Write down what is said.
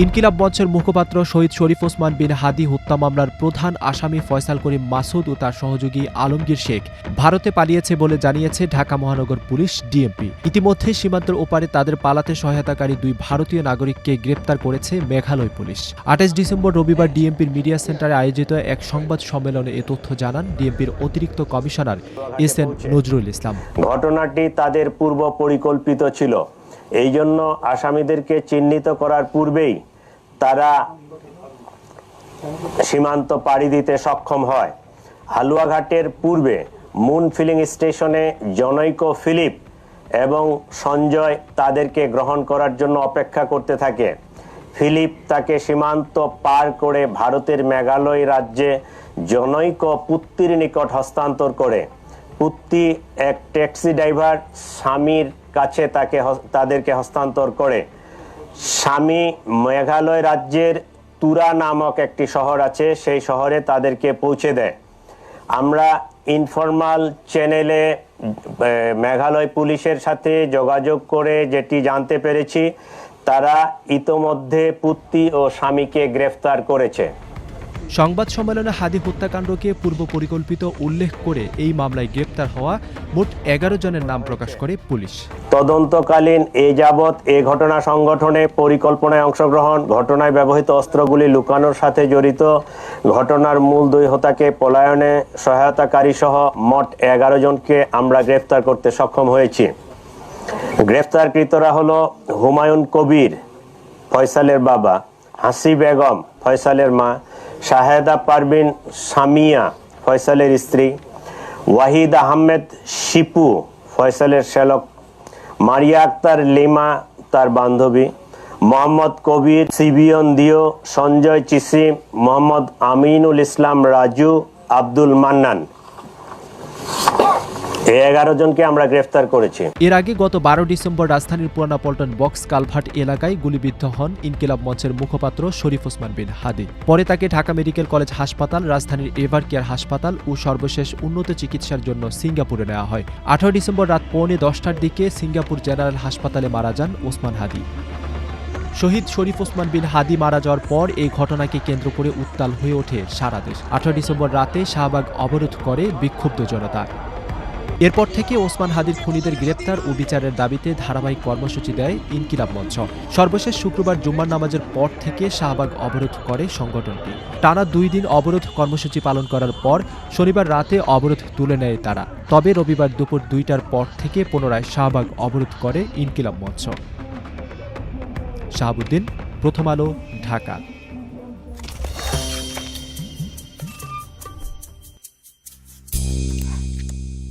ইনকিলাব মঞ্চের মুখপাত্র শহীদ শরীফ ওসমান বিন হাদি হত্যা মামলার প্রধান আসামি ফয়সাল করিম মাসুদ ও তার সহযোগী আলমগীর শেখ ভারতে পালিয়েছে বলে জানিয়েছে ঢাকা মহানগর পুলিশ ডিএমপি। ইতিমধ্যে সীমান্তের ওপারে তাদের পালাতে সহায়তাকারী দুই ভারতীয় নাগরিককে গ্রেপ্তার করেছে মেঘালয় পুলিশ। ২৮ ডিসেম্বর রবিবার ডিএমপির মিডিয়া সেন্টারে আয়োজিত এক সংবাদ সম্মেলনে এ তথ্য জানান ডিএমপির অতিরিক্ত কমিশনার এসএন নজরুল ইসলাম। ঘটনাটি তাদের পূর্ব পরিকল্পিত ছিল। এই জন্য আসামিদেরকে চিহ্নিত করার পূর্বেই তারা সীমান্ত পাড়ি দিতে সক্ষম হয়। হালুয়াঘাটের পূর্বে মুন ফিলিং স্টেশনে জনৈক ফিলিপ এবং সঞ্জয় তাদেরকে গ্রহণ করার জন্য অপেক্ষা করতে থাকে। ফিলিপ তাকে সীমান্ত পার করে ভারতের মেঘালয় রাজ্যে জনৈক পুত্তির নিকট হস্তান্তর করে। পুত্তি এক ট্যাক্সি ড্রাইভার স্বামীর কাছে তাদেরকে হস্তান্তর করে। স্বামী মেঘালয় রাজ্যের তুরা নামক একটি শহর আছে, সেই শহরে তাদেরকে পৌঁছে দেয়। আমরা ইনফরমাল চ্যানেলে মেঘালয় পুলিশের সাথে যোগাযোগ করে যেটি জানতে পেরেছি, তারা ইতোমধ্যে পুত্তি ও স্বামীকে গ্রেফতার করেছে। সংবাদ সম্মেলনে হাদি হত্যাকাণ্ডকে পূর্ব পরিকল্পিত উল্লেখ করে এই মামলায় গ্রেপ্তার হওয়া মোট ১১ জনের নাম প্রকাশ করে পুলিশ। তদন্তকালীন এ যাবৎ এ ঘটনা সংগঠনে পরিকল্পনায় অংশগ্রহণ, ঘটনায় ব্যবহৃত অস্ত্রগুলি লুকানোর সাথে জড়িত, ঘটনার মূল দুই হোতাকে পলায়নে সহায়তাকারী সহ মোট ১১ জনকে আমরা গ্রেফতার করতে সক্ষম হয়েছি। গ্রেফতারকৃতরা হলো হুমায়ুন কবির, ফয়সালের বাবা; হাসি বেগম, ফয়সালের মা; শাহেদা পারভিন সামিয়া, ফয়সালের স্ত্রী; ওয়াহিদ আহমেদ শিপু, ফয়সালের শ্যালক; মারিয়া আক্তার লিমা, তার বান্ধবী; মোহাম্মদ কবির সিবিয়ন দিও, সঞ্জয় চিসিম, মোহাম্মদ আমিনুল ইসলাম রাজু, আব্দুল মান্নান। ১১ জনকে আমরা গ্রেফতার করেছি। এর আগে গত ১২ ডিসেম্বর রাজধানীর পুরানা পল্টন বক্স কালভার্ট এলাকায় গুলিবিদ্ধ হন ইনকিলাব মঞ্চের মুখপাত্র শরীফ ওসমান বিন হাদি। পরে তাকে ঢাকা মেডিকেল কলেজ হাসপাতাল, রাজধানীর এভার কেয়ার হাসপাতাল ও সর্বশেষ উন্নত চিকিৎসার জন্য সিঙ্গাপুরে নেওয়া হয়। ১৮ ডিসেম্বর রাত ১:৩০টার দিকে সিঙ্গাপুর জেনারেল হাসপাতালে মারা যান ওসমান হাদি। শহীদ শরীফ ওসমান বিন হাদি মারা যাওয়ার পর এই ঘটনাকে কেন্দ্র করে উত্তাল হয়ে ওঠে সারা দেশ। ১৮ ডিসেম্বর রাতে শাহবাগ অবরোধ করে বিক্ষুব্ধ জনতা। এরপর থেকে ওসমান হাদির খুনিদের গ্রেপ্তার ও বিচারের দাবিতে ধারাবাহিক কর্মসূচি দেয় ইনকিলাব মঞ্চ। সর্বশেষ শুক্রবার জুম্মার নামাজের পর থেকে শাহবাগ অবরোধ করে সংগঠনটি। টানা ২ দিন অবরোধ কর্মসূচি পালন করার পর শনিবার রাতে অবরোধ তুলে নেয় তারা। তবে রবিবার দুপুর ২টার পর থেকে পুনরায় শাহবাগ অবরোধ করে ইনকিলাব মঞ্চ। শাহাবুদ্দিন, প্রথম আলো, ঢাকা।